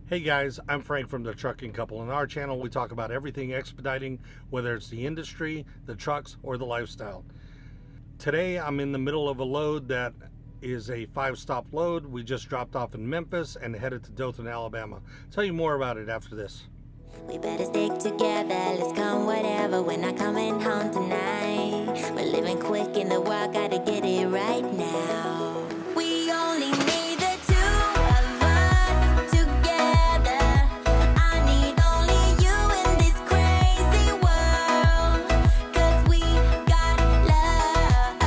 Hey guys, I'm Frank from The Trucking Couple. On our channel, we talk about everything expediting, whether it's the industry, the trucks, or the lifestyle. Today, I'm in the middle of a load that is a 5-stop load. We just dropped off in Memphis and headed to Dothan, Alabama. I'll tell you more about it after this. We better stick together, let's come whatever. We're not coming home tonight. We're living quick in the world, gotta get it right now. We only need the two of us together. I need only you in this crazy world. 'Cause we got love.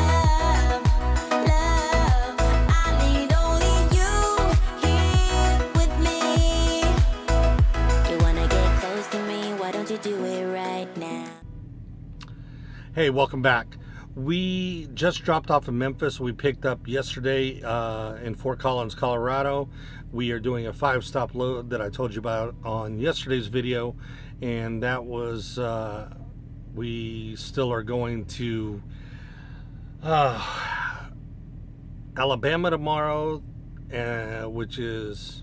I need only you here with me. You wanna get close to me, why don't you do it right now? Hey, welcome back. We just dropped off in Memphis. We picked up yesterday in Fort Collins, Colorado. We are doing a 5-stop load that I told you about on yesterday's video, and that was we still are going to Alabama tomorrow, which is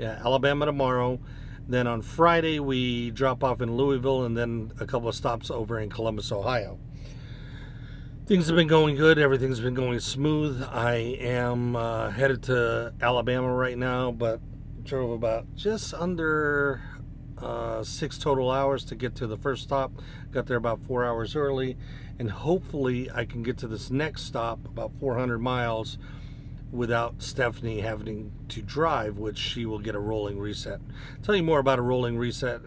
Alabama tomorrow. Then on Friday we drop off in Louisville, and then a couple of stops over in Columbus, Ohio. Things have been going good. Everything's been going smooth. I am headed to Alabama right now, but drove about just under 6 total hours to get to the first stop. Got there about 4 hours early, and hopefully I can get to this next stop, about 400 miles, without Stephanie having to drive, which she will get a rolling reset. I'll tell you more about a rolling reset.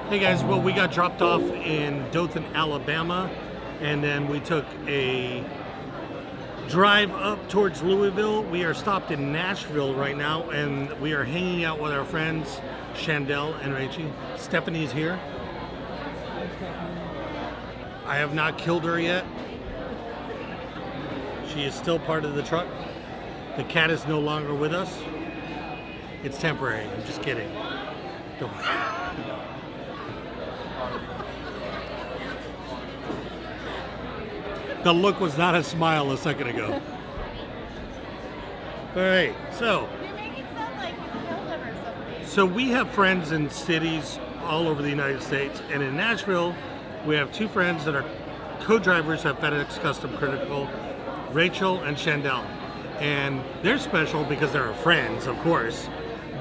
Hey guys, well, we got dropped off in Dothan, Alabama, and then we took a drive up towards Louisville. We are stopped in Nashville right now, and we are hanging out with our friends Chandel and Rachie. Stephanie's here. I have not killed her yet. She is still part of the truck. The cat is no longer with us. It's temporary. I'm just kidding. Don't. The look was not a smile a second ago. All right, so. You're making it sound like you killed him or something. So we have friends in cities all over the United States, and in Nashville, we have 2 friends that are co-drivers at FedEx Custom Critical, Rachel and Chandel. And they're special because they're our friends, of course.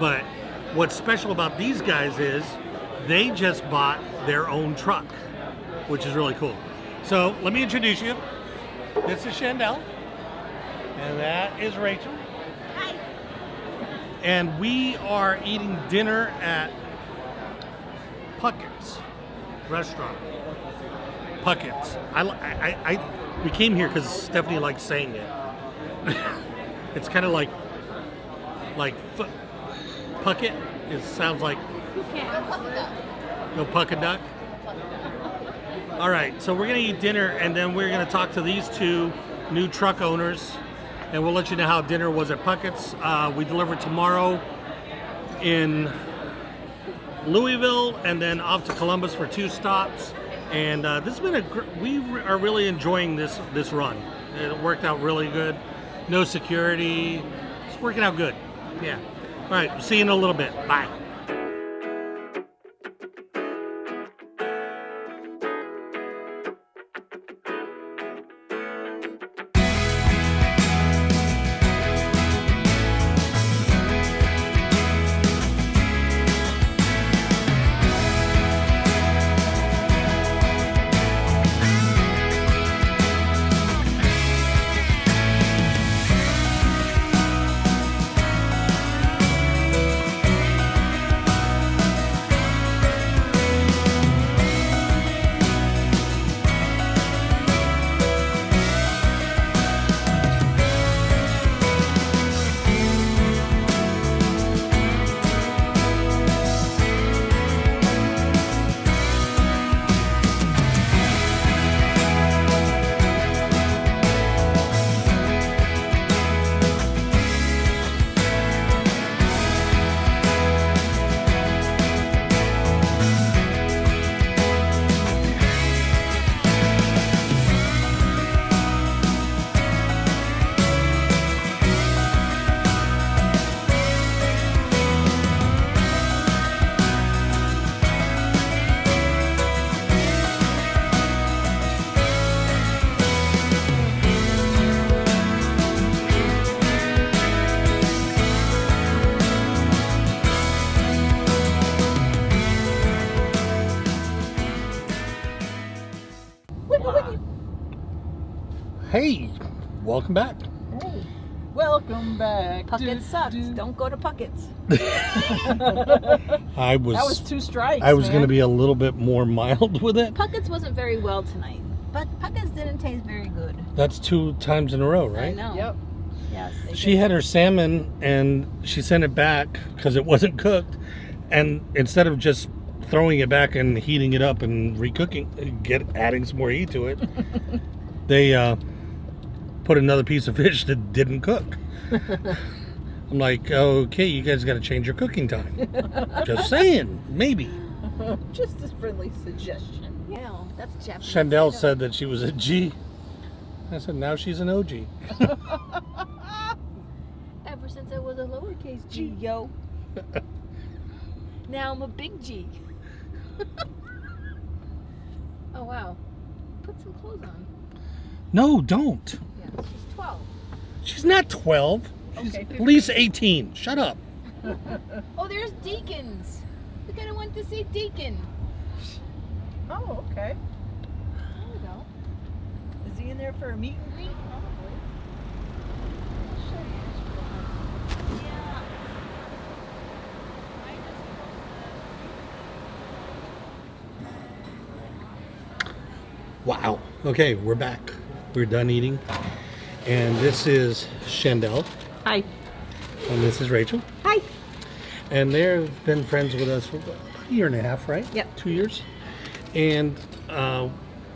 But what's special about these guys is they just bought their own truck, which is really cool. So let me introduce you. This is Chandel, and that is Rachel. Hi. And we are eating dinner at Puckett's restaurant. Puckett's. We came here because Stephanie likes saying it. It's kind of like Puckett. It sounds like no Puckett duck. All right, so we're gonna eat dinner, and then we're gonna talk to these two new truck owners, and we'll let you know how dinner was at Puckett's. We deliver tomorrow in Louisville, and then off to Columbus for 2 stops. And this has been we are really enjoying this run. It worked out really good. No security. It's working out good. Yeah. All right. See you in a little bit. Bye. Hey, welcome back. Hey, welcome back. Puckett sucks. Don't go to Puckett's. That was 2 strikes. I was man. going to be a little bit more mild with it. Puckett's wasn't very well tonight, but Puckett's didn't taste very good. That's 2 times in a row, right? I know. Yep. Yes. She had her salmon and she sent it back because it wasn't cooked. And instead of just throwing it back and heating it up and recooking, adding some more heat to it, they put another piece of fish that didn't cook. I'm like, okay, you guys got to change your cooking time. Just saying, maybe. Just a friendly suggestion. Yeah, that's Japanese. Chandel said that she was a G. I said, now she's an OG. Ever since I was a lowercase g, yo. Now I'm a big G. Oh wow. Put some clothes on. No, don't. Yeah, she's 12. She's not 12. She's Okay, at least 18. Shut up. Oh, there's Deacons. We gotta went to see Deacon. Oh, okay. There we go. Is he in there for a meet and greet? Probably. I'll show you. Yeah. Wow. Okay, we're back. We're done eating. And this is Chandel. Hi. And this is Rachel. Hi. And they've been friends with us for about a year and a half, right? Yep. 2 years. And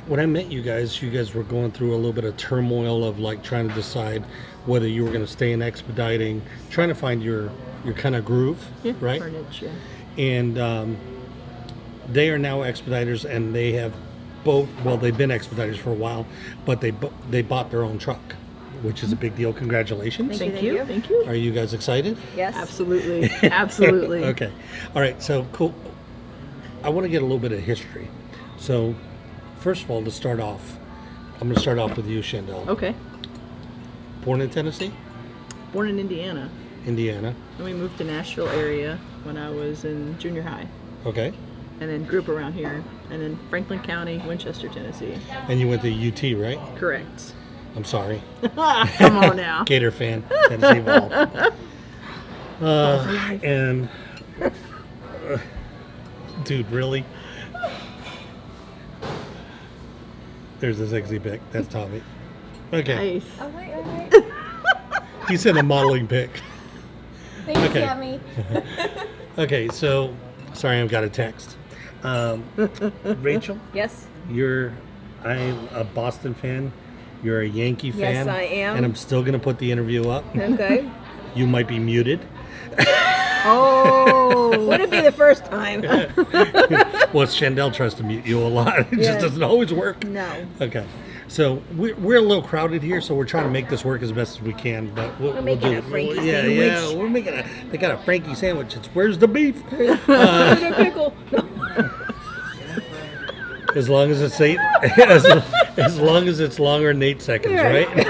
when I met you guys were going through a little bit of turmoil of like trying to decide whether you were going to stay in expediting, trying to find your kind of groove, right? Carnage, yeah. And they are now expediters, and they have they've been expediters for a while, but they bought their own truck, which is a big deal. Congratulations. Thank you. Thank you. Are you guys excited? Yes. Absolutely. Absolutely. Okay. All right. So cool. I want to get a little bit of history. So, first of all, to start off, I'm going to start off with you, Chandel. Okay. Born in Tennessee? Born in Indiana. Indiana. And we moved to Nashville area when I was in junior high. Okay. And then grew up around here. And then Franklin County, Winchester, Tennessee. And you went to UT, right? Correct. I'm sorry. Come on now. Gator fan, Tennessee ball. And dude, really? There's a sexy pic. That's Tommy. Okay. Nice. Oh, wait. He sent a modeling pic. Thanks, Okay. Sammy. Okay, so sorry, I've got a text. Rachel, Yes. I'm a Boston fan. You're a Yankee fan. Yes, I am. And I'm still gonna put the interview up. Okay. You might be muted. Oh. Would it be the first time? Well, Chandel tries to mute you a lot. It just Yes. doesn't always work. No. Okay, so we're a little crowded here, so we're trying to make this work as best as we can. But we'll making do a Frankie yeah, sandwich. Yeah, we're making a. They got a Frankie sandwich. It's where's the beef? A pickle. As long as it's eight, as long as it's longer than 8 seconds, Right. right?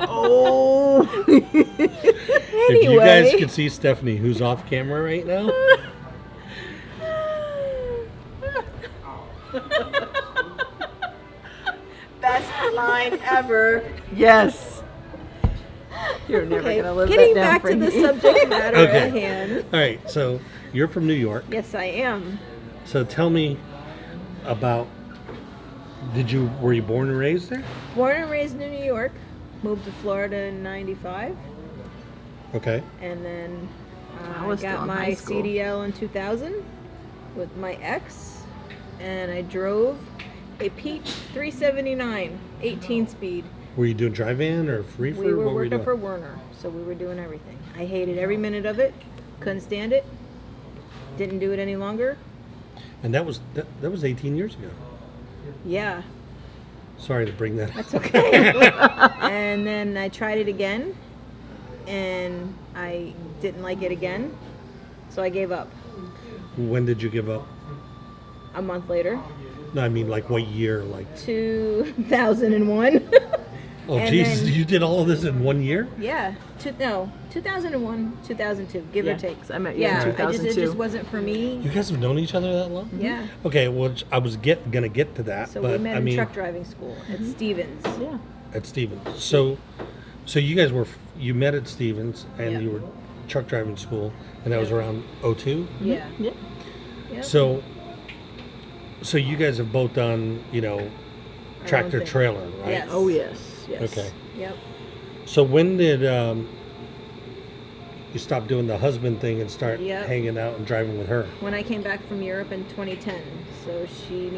Oh. If you guys could see Stephanie, who's off camera right now. Best line ever. Yes. You're never Okay, going to live getting that down, back to the Frankie. subject matter Okay. at hand. All right, so you're from New York. Yes, I am. So tell me about. Were you born and raised there? Born and raised in New York. Moved to Florida in '95, Okay. and then I I was still got in my high school. CDL in 2000 with my ex, and I drove a Peach 379, 18 speed. Were you doing drive-in or reefer? We were What you working doing? for Werner, so we were doing everything. I hated every minute of it. Couldn't stand it. Didn't do it any longer. And that was 18 years ago. Yeah, Sorry to bring that. that's okay. And then I tried it again, and I didn't like it again, so I gave up. When did you give up? A month later, No, I mean like what year? Like 2001. oh And Jesus, then- you did all of this in 1 year? Yeah, 2001, 2002, give Yeah, or take. 'cause I met you Yeah, in it 2002. just wasn't for me. You guys have known each other that long? Yeah. Okay, well, I was gonna get to that, So but we met I in mean, truck driving school at Stevens. Yeah. at Stevens. So you guys you met at Stevens, and Yeah. you were truck driving school, and that was around 02. Yeah. Yeah. Yep. So you guys have both done, tractor thing. trailer, right? Yes. Oh, yes. Yes. Okay. Yep. So when did you stop doing the husband thing and start Yep. hanging out and driving with her? When I came back from Europe in 2010, so she's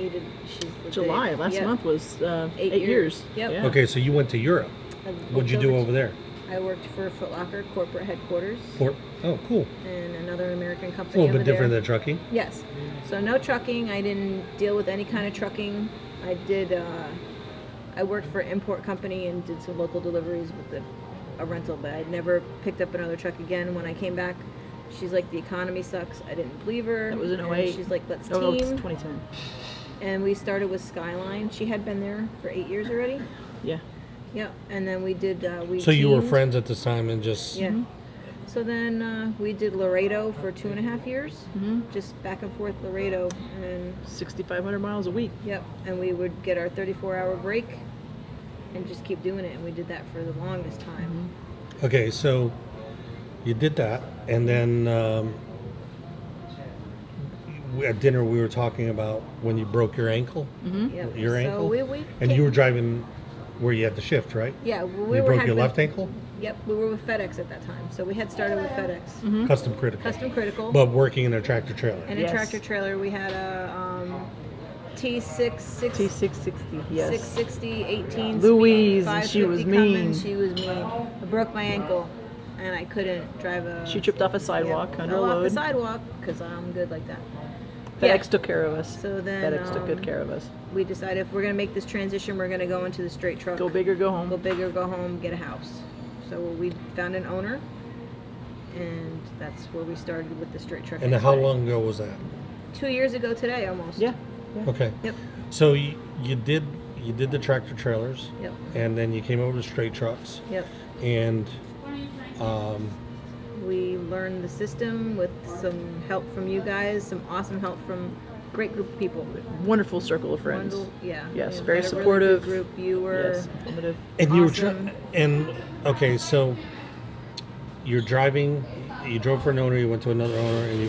the July. Last yep. month was 8 8 years. Yep. Yeah. Okay, so you went to Europe. I What'd you worked do over there? I worked for Foot Locker corporate headquarters Oh, cool. and another American A company. little bit over different there. than trucking. Yes. So no trucking. I didn't deal with any kind of trucking. I did. I worked for an import company and did some local deliveries with a rental, but I never picked up another truck again. When I came back, she's like, the economy sucks. I didn't believe her. That was in And 08. She's like, let's Oh, no, it's team. 2010. And we started with Skyline. She had been there for 8 years already. Yeah. Yep. And then we did. So you were teamed. friends at this time and just. Yeah. So then we did Laredo for 2.5 years, Mhm. just back and forth Laredo, and 6,500 miles a week. yep, and we would get our 34-hour break, and just keep doing it, and we did that for the longest time. Okay, so you did that, and then at dinner we were talking about when you broke your ankle, Yep. your so ankle, we and came- you were driving where you had the shift, right? yeah, we you were broke had your been- left ankle, Yep, we were with FedEx at that time, so we had started with FedEx, custom critical, custom critical, but working in a tractor trailer. and a Yes. tractor trailer. We had a T660. T660. Yes. 660, 18 Louise, speed, and she was 550 coming. mean. She was mean. I broke my ankle, and I couldn't drive a. She tripped off a sidewalk under fell off the load. sidewalk because I'm good like that. FedEx Yeah. took care of us. So then FedEx took good care of us. we decided if we're gonna make this transition, we're gonna go into the straight truck. Go big or go home. Go big or go home, get a house. So we found an owner, and that's where we started with the straight truck. And how expediting. long ago was that? 2 years ago today, almost. Yeah. Okay, Yep. so you did you did the tractor trailers. Yep. And then you came over to straight trucks. Yep. And We learned the system with some help from you guys, some awesome help from a great group of people. Wonderful circle of friends. Yeah. Yes, We very had a really supportive. good group. You were. Yes, informative. and you were Awesome. and okay, so you're driving. You drove for an owner. You went to another owner, and you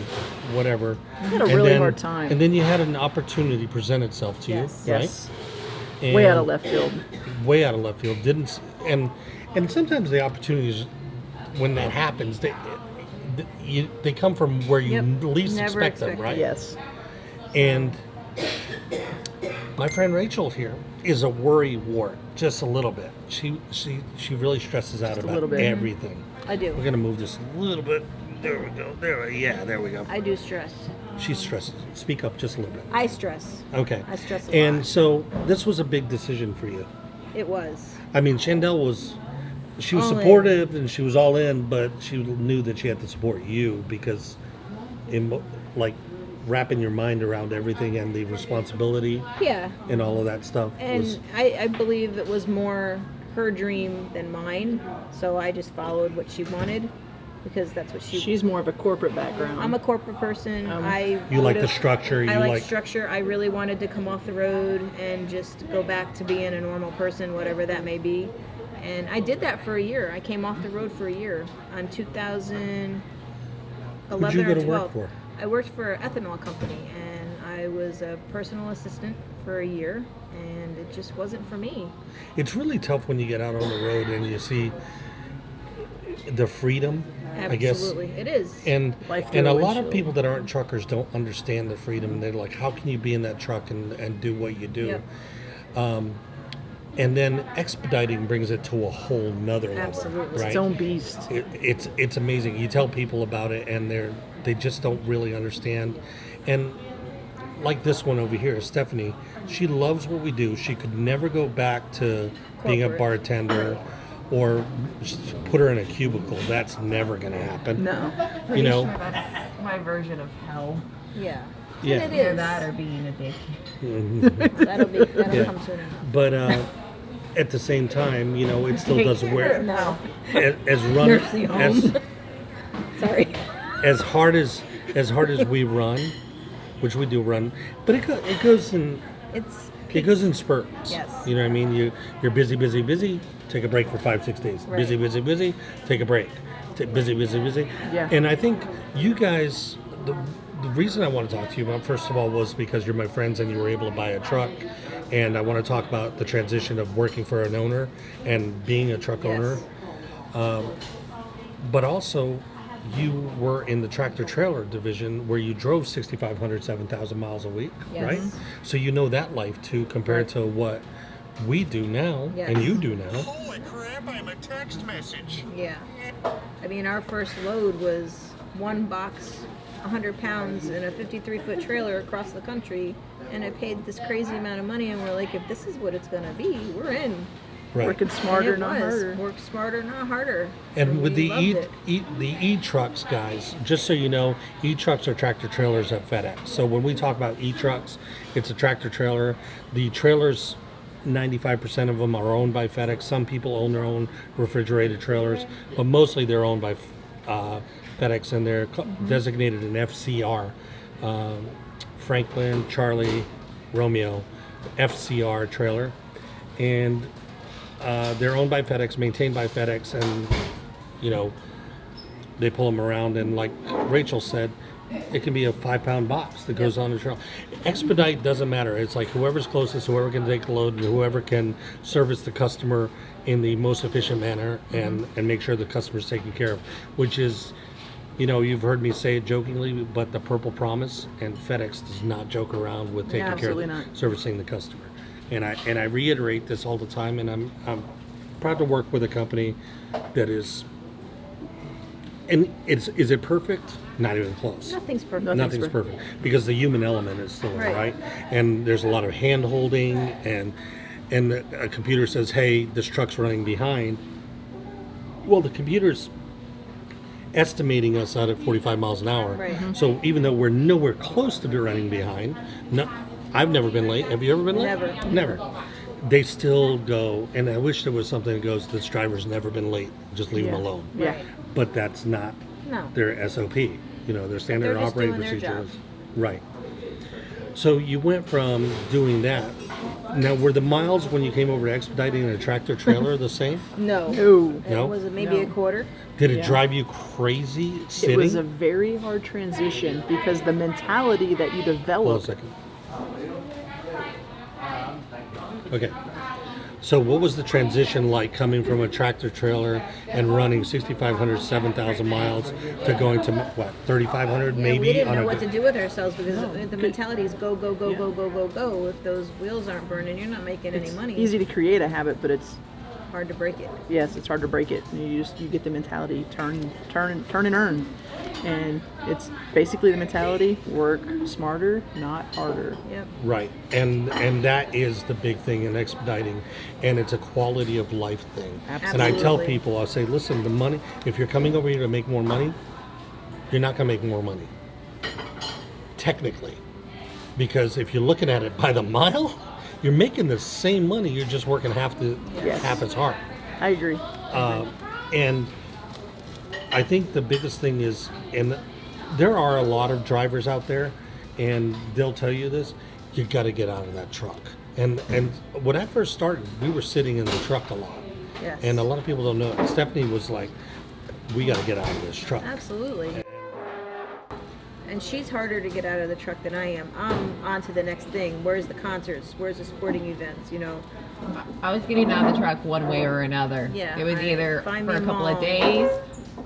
whatever. I had a And really then- hard time. And then you had an opportunity present itself to Yes. you, right? Yes. And Way out of left field. Way out of left field. And sometimes the opportunities, when that happens, they come from where you Yep. least Never expect them, expected. right? Yes. And my friend Rachel here is a worry wart, just a little bit. She really stresses out Just a about little bit. everything. I do. We're gonna move this a little bit. There we go. There we go. I do stress. She stresses. Speak up just a little bit. I stress. Okay. I stress a And lot. so this was a big decision for you. It was. I mean, Chandel was All in. supportive and she was all in, but she knew that she had to support you because, like, wrapping your mind around everything and the responsibility Yeah. and all of that stuff And was. I believe it was more her dream than mine. So I just followed what she wanted because that's what She's more of a corporate background. I'm a corporate person. You like the structure. I You like like structure. I really wanted to come off the road and just go back to being a normal person, whatever that may be. And I did that for a year. I came off the road for a year on 2011 Who'd you go or to 12. work for? I worked for an ethanol company, and I was a personal assistant for a year, and it just wasn't for me. It's really tough when you get out on the road and you see the freedom. I guess. Absolutely, it is. And Life through and a a lot of windshield. people that aren't truckers don't understand the freedom. They're like, how can you be in that truck and do what you do? Yep. And then expediting brings it to a whole nother level. Absolutely. Right? its own beast. It's amazing. You tell people about it and they just don't really understand. And like this one over here, Stephanie, she loves what we do. She could never go back to being a Corporate. bartender or just put her in a cubicle. That's never going to happen. No. You know? That's my version of hell. Yeah. Yeah. And it Either is. that or being a daycare. That'll Yeah. come soon enough. But at the same time, you know, it still doesn't wear No. as run Nursing home. Sorry. as hard as we run, which we do run, but it goes in It goes in spurts. Yes. You know what I mean? You're busy, take a break for 5-6 days. Right. Busy, take a break. Busy. Yeah. And I think you guys, the reason I want to talk to you about, first of all, was because you're my friends and you were able to buy a truck. And I want to talk about the transition of working for an owner and being a truck owner. But also, you were in the tractor trailer division where you drove 6,500, 7,000 miles a week, Yes. right? So you know that life too, compared to what we do now Yes. and you do now. Holy crap, I'm a text message. Yeah. I mean, our first load was one box, 100 pounds, in a 53-foot trailer across the country. And I paid this crazy amount of money, and we're like, if this is what it's going to be, we're in. Right. Working smarter, And it not was. harder. Work smarter, not harder. And with we the loved it. the e-trucks, guys, just so you know, e-trucks are tractor trailers at FedEx. So when we talk about e-trucks, it's a tractor trailer. The trailers, 95% of them are owned by FedEx. Some people own their own refrigerated trailers, but mostly they're owned by FedEx, and they're designated an FCR. Franklin, Charlie, Romeo, FCR trailer. And they're owned by FedEx, maintained by FedEx, and you know they pull them around. And like Rachel said, it can be a 5-pound box that goes on the trail. Expedite doesn't matter. It's like whoever's closest, whoever can take the load, and whoever can service the customer in the most efficient manner and make sure the customer's taken care of. Which is, you know, you've heard me say it jokingly, but the purple promise, and FedEx does not joke around with taking care of Absolutely not. servicing the customer. And I reiterate this all the time, and I'm proud to work with a company that is. And is it perfect? Not even close. Nothing's perfect. Nothing's perfect because the human element is still Right. right. And there's a lot of hand holding, and a computer says, "Hey, this truck's running behind." Well, the computer's estimating us out at 45 miles an hour. Right. Mhm. So even though we're nowhere close to be running behind, no, I've never been late. Have you ever been late? Never. Never. they still go, and I wish there was something that goes, this driver's never been late, just leave Yeah. them alone. Yeah. Right. But that's not No. their SOP, their standard They're just operating doing their procedure. job. Right. So you went from doing that. Now, were the miles when you came over to expediting in a tractor trailer the same? No. No. It No? was maybe No. a quarter. Did it Yeah. drive you crazy sitting? It was a very hard transition because the mentality that you Hold on a develop. second. Okay. So what was the transition like coming from a tractor trailer and running 6,500, 7,000 miles to going to, what, 3,500 Yeah, maybe? we didn't on know a what to good- do with ourselves because the mentality is go, go, go, Yeah. go, go, go, go. If those wheels aren't burning, you're not making any It's money. easy to create a habit, but it's Hard to break it. yes, it's hard to break it. You get the mentality turn and earn, and it's basically the mentality work smarter, not harder. Yep. Right. And that is the big thing in expediting, and it's a quality of life thing. And I tell Absolutely. people, I say, listen, the money, if you're coming over here to make more money, you're not going to make more money. Technically. Because if you're looking at it by the mile, you're making the same money, you're just working half Yes. as hard. I agree. And I think the biggest thing is, and there are a lot of drivers out there, and they'll tell you this, you got to get out of that truck. And when I first started, we were sitting in the truck a lot. Yes. And a lot of people don't know it. Stephanie was like, we got to get out of this truck. Absolutely. And she's harder to get out of the truck than I am. I'm on to the next thing. Where's the concerts? Where's the sporting events? I was getting out of the truck one way or another. Yeah, It was either find for me a a couple of mall. days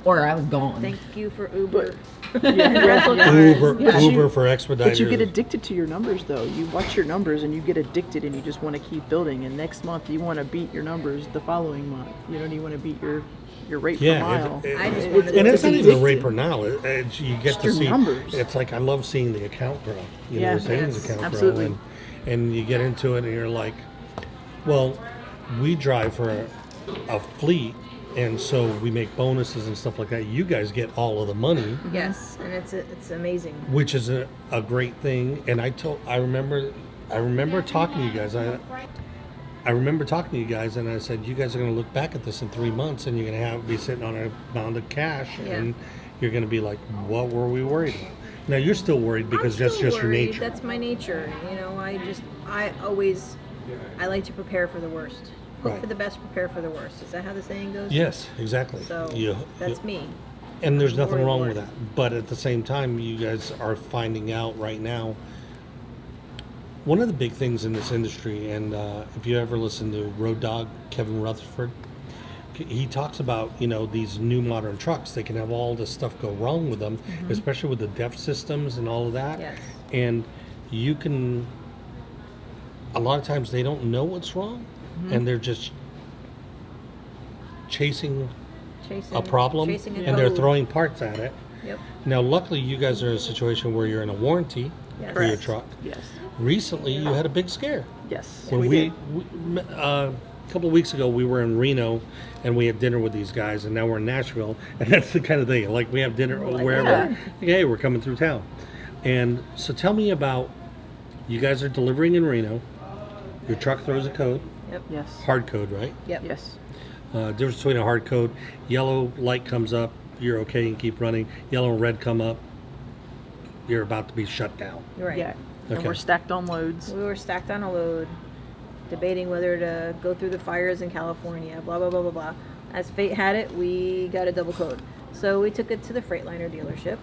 or I was gone. Thank you for Uber. Rental cars. Uber, Yeah. Uber for expediters. But you get addicted to your numbers, though. You watch your numbers and you get addicted, and you just want to keep building. And next month, you want to beat your numbers the following month. You want to beat your rate per Yeah, mile. I just wanted and to it's not be even a rate addicted. per now. You get to your see numbers. It's like I love seeing the account grow. Yeah, the savings yes, account absolutely. grow, and you get into it, and you're like, well, we drive for a fleet, and so we make bonuses and stuff like that. You guys get all of the money, Yes, and it's amazing. which is a great thing. And I remember talking to you guys. I remember talking to you guys, and I said, you guys are going to look back at this in 3 months, and you're going to be sitting on a mound of cash, Yeah. and you're going to be like, what were we worried about? Now, you're still worried because I'm that's still just your worried. nature. That's my nature. I like to prepare for the worst. Hope Right. for the best, prepare for the worst. Is that how the saying goes? Yes, exactly. So You- that's me. And there's nothing Worry wrong more. with that. But at the same time, you guys are finding out right now. One of the big things in this industry, and if you ever listen to Road Dog, Kevin Rutherford, he talks about, these new modern trucks. They can have all this stuff go wrong with them, especially with the DEF systems and all of that. Yes. And you can, a lot of times they don't know what's wrong, and they're just chasing Chasing a problem, chasing a and they're code. throwing parts at it. Yep. Now, luckily, you guys are in a situation where you're in a warranty Yes. for your Correct. truck. Yes. Recently, you had a big scare. Yes. When did. a couple of weeks ago, we were in Reno, and we had dinner with these guys, and now we're in Nashville, and that's the kind of thing. Like, we have dinner wherever. yeah. Hey, we're coming through town. And so tell me about, you guys are delivering in Reno. Your truck throws a code, Yep. Yes. hard code, right? Yep. Yes. Difference between a hard code, yellow light comes up, you're okay and keep running. Yellow and red come up, you're about to be shut down. Right. Yeah. And Okay. we're stacked on loads. We were stacked on a load, debating whether to go through the fires in California, blah, blah, blah, blah, blah. As fate had it, we got a double code. So we took it to the Freightliner dealership,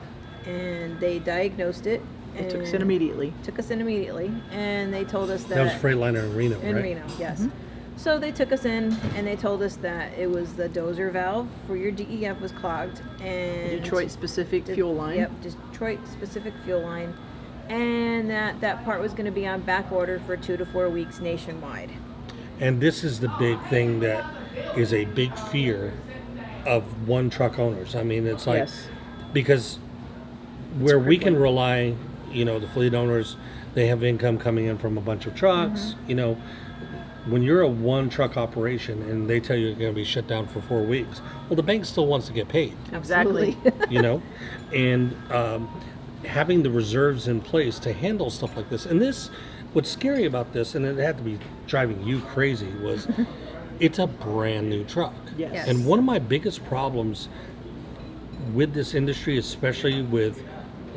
and they diagnosed it. It took us and in immediately. Took us in immediately, and they told us that... That was Freightliner in Reno, In right? Reno, yes. So they took us in, and they told us that it was the dozer valve for your DEF was clogged, and... Detroit specific fuel line. Yep, Detroit specific fuel line. And that part was going to be on back order for 2 to 4 weeks nationwide. And this is the big thing that is a big fear of one truck owners. I mean, it's like, Yes. because where we can crippling. rely, the fleet owners, they have income coming in from a bunch of trucks, when you're a one truck operation and they tell you you're going to be shut down for 4 weeks, well, the bank still wants to get paid, Exactly. and having the reserves in place to handle stuff like this. And this, what's scary about this, and it had to be driving you crazy, was it's a brand new truck. Yes. And one of my biggest problems with this industry, especially with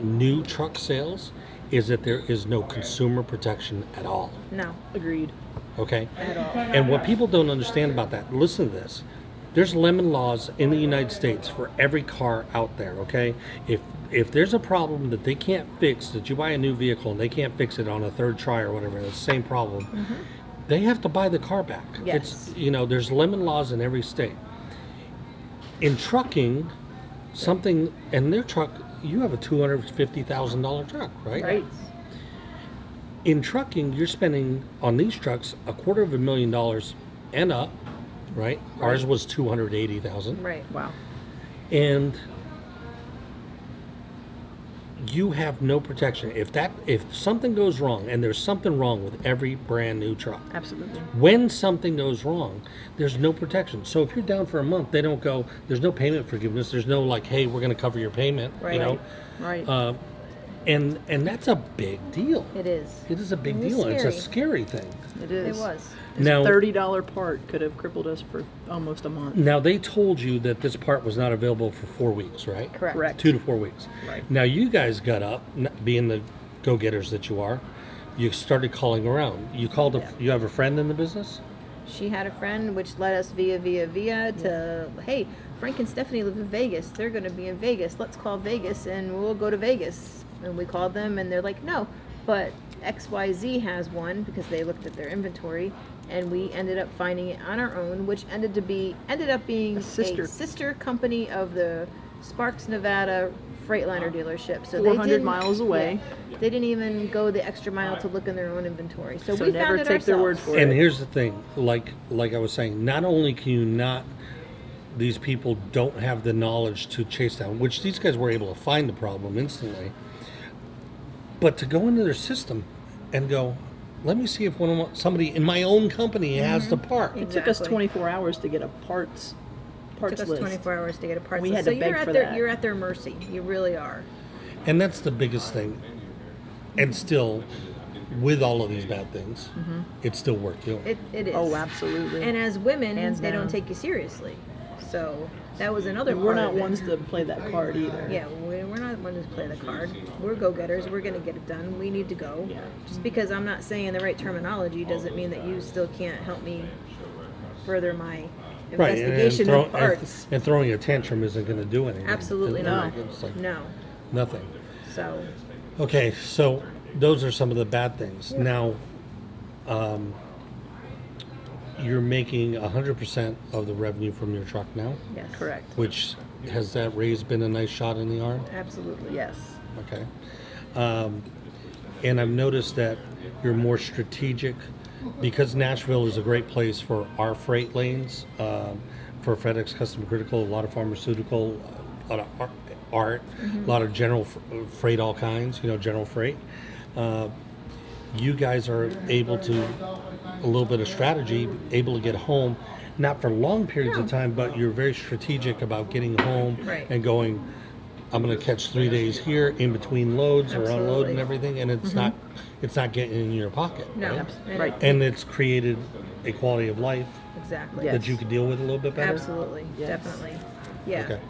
new truck sales, is that there is no consumer protection at all. No, Agreed. Okay? at all. And what people don't understand about that, listen to this. There's lemon laws in the United States for every car out there, okay? If there's a problem that they can't fix, that you buy a new vehicle and they can't fix it on a third try or whatever, it's the same problem, they have to buy the car back. Yes. It's, there's lemon laws in every state. In trucking, something, and their truck, you have a $250,000 truck, right? Right. In trucking, you're spending on these trucks $250,000 and up, right? Ours was 280,000, Right. Wow. and you have no protection. If something goes wrong, and there's something wrong with every brand new truck, Absolutely. when something goes wrong, there's no protection. So if you're down for a month, they don't go. There's no payment forgiveness. There's no like, hey, we're going to cover your payment. Right. Right. And that's a big deal. It is. It is a big It was deal. It's a scary. scary thing. It is. It was. This Now- $30 part could have crippled us for almost a month. Now they told you that this part was not available for 4 weeks, right? Correct. Correct. 2 to 4 weeks. Right. Now you guys got up, being the go-getters that you are. You started calling around. You called. You have a friend in the business. She had a friend, which led us via to, hey, Frank and Stephanie live in Vegas. They're going to be in Vegas. Let's call Vegas and we'll go to Vegas. And we called them and they're like, no, but XYZ has one because they looked at their inventory. And we ended up finding it on our own, which ended up being A sister. a sister company of the Sparks, Nevada Freightliner dealership. So 400 they didn't, miles away. yeah, they didn't even go the extra mile to look in their own inventory. So we never found it take their word ourselves. for And it. here's the thing, like I was saying, not only can you not, these people don't have the knowledge to chase down, which these guys were able to find the problem instantly, but to go into their system and go, let me see if somebody in my own company has the part. It took us Exactly. 24 hours to get a parts It took us list. 24 hours to get a parts We list. had to So beg you're at for their that. you're at their mercy. You really are. And that's the biggest thing. And still, with all of these bad things, it's still worth doing. It is. Oh, absolutely. And as women, Hands they don't down. take you seriously. So that was another We're part not of it. ones to play that card either. Yeah, we're not ones to play the card. We're go-getters. We're going to get it done. We need to go. Yeah. Just because I'm not saying the right terminology doesn't mean that you still can't help me further my Right, investigation of parts. and throwing a tantrum isn't going to do anything. Absolutely not. It's like No. nothing. So, Okay, so those are some of the bad things. Now, you're making 100% of the revenue from your truck now, yes. Correct. which has that raise been a nice shot in the arm? Absolutely. Yes. Okay. And I've noticed that you're more strategic because Nashville is a great place for our freight lanes, for FedEx Custom Critical, a lot of pharmaceutical, a lot of art, a lot of general freight, all kinds, general freight. You guys are able to, a little bit of strategy, able to get home, not for long periods of time, but you're very strategic about getting home Right. and going, I'm going to catch 3 days here in between loads or unload Absolutely. and everything, and it's not getting in your pocket, No. right? And Right. And it's created a quality of life Exactly. Yes. that you could deal with a little bit better. Absolutely. Yes. Definitely. Yeah. Okay.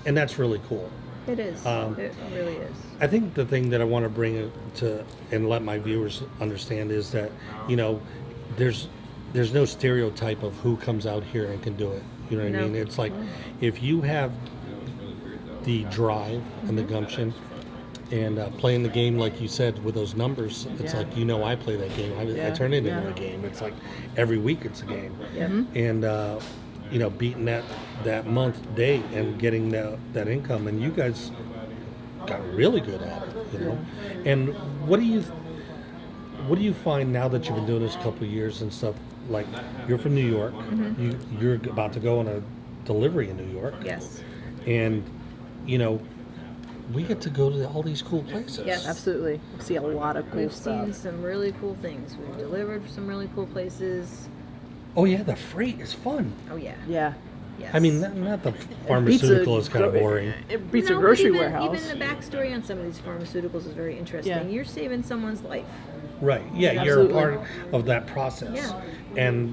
And that's really cool. It is. It really is. I think the thing that I want to bring to and let my viewers understand is that there's no stereotype of who comes out here and can do it. You know what I No. mean? It's like if you have the drive and the gumption and playing the game like you said with those numbers, it's Yeah. like I play that game. I Yeah. turn it into Yeah. a game. It's like every week it's a game. Yeah. And beating that month date and getting that income, and you guys got really good at it, And what do you find now that you've been doing this a couple of years and stuff? Like you're from New York, you're about to go on a delivery in New York, Yes. and we get to go to all these cool places. Yes. Absolutely. See a lot of cool We've stuff. seen some really cool things. We've delivered some really cool places. Oh yeah, the freight is fun. Oh yeah. Yeah. Yes. I mean, not the pharmaceutical is kind of boring. It beats No, a but grocery even, warehouse. Even the backstory on some of these pharmaceuticals is very interesting. Yeah. You're saving someone's life. Right. Yeah, you're a Absolutely. part of that process. Yeah.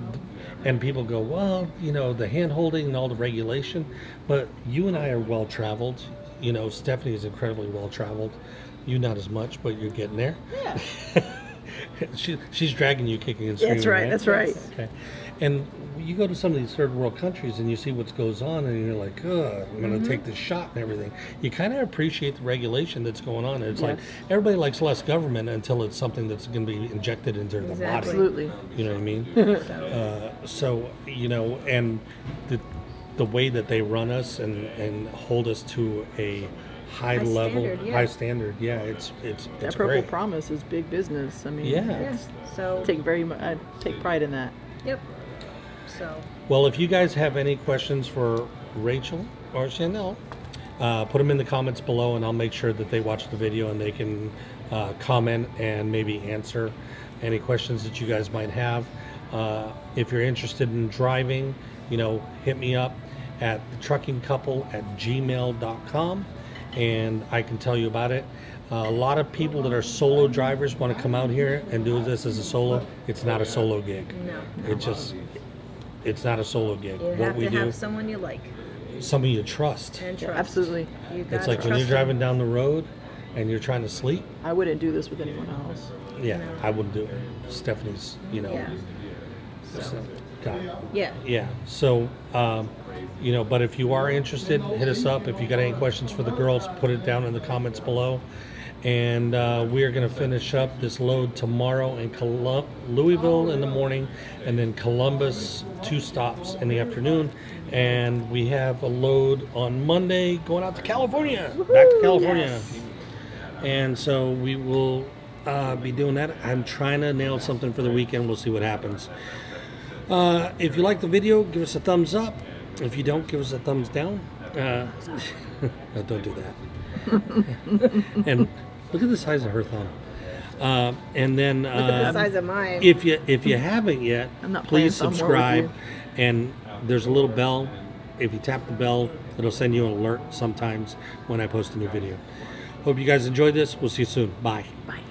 And people go, well, the hand holding and all the regulation, but you and I are well traveled. Stephanie is incredibly well traveled. You not as much, but you're getting there. Yeah. She's dragging you kicking and screaming. That's right. That's right. Okay. And you go to some of these third world countries and you see what goes on and you're like, ugh, I'm going to take this shot and everything. You kind of appreciate the regulation that's going on. It's like everybody likes less government until it's something that's going to be injected into the body. Absolutely. You know what I mean? And the way that they run us and hold us to a high level, standard, yeah. high standard. Yeah, it's That Purple great. Promise is big business. I mean, Yeah. Yes. So. I take pride in that. Yep. So. Well, if you guys have any questions for Rachel or Chanel, put them in the comments below, and I'll make sure that they watch the video and they can comment and maybe answer any questions that you guys might have. If you're interested in driving, hit me up at truckingcouple@gmail.com, and I can tell you about it. A lot of people that are solo drivers want to come out here and do this as a solo. It's not a solo gig. No. It's not a solo gig. You What have we to do, have someone you like somebody you trust. and trust. Absolutely. You It's gotta like when you're trust driving them. down the road and you're trying to sleep. I wouldn't do this with anyone else. Yeah, No. I wouldn't do it. Stephanie's, Yeah. got Yeah. Yeah. So, but if you are interested, hit us up. If you got any questions for the girls, put it down in the comments below. And we are going to finish up this load tomorrow in Louisville in the morning, and then Columbus, 2 stops in the afternoon. And we have a load on Monday going out to California, back to California. Yes. And so we will be doing that. I'm trying to nail something for the weekend. We'll see what happens. If you like the video, give us a thumbs up. If you don't, give us a thumbs down. No, don't do that. And look at the size of her thumb. And then Look at the size of mine. if you haven't yet, I'm not playing please thumb war with subscribe. you. And there's a little bell. If you tap the bell, it'll send you an alert sometimes when I post a new video. Hope you guys enjoyed this. We'll see you soon. Bye. Bye.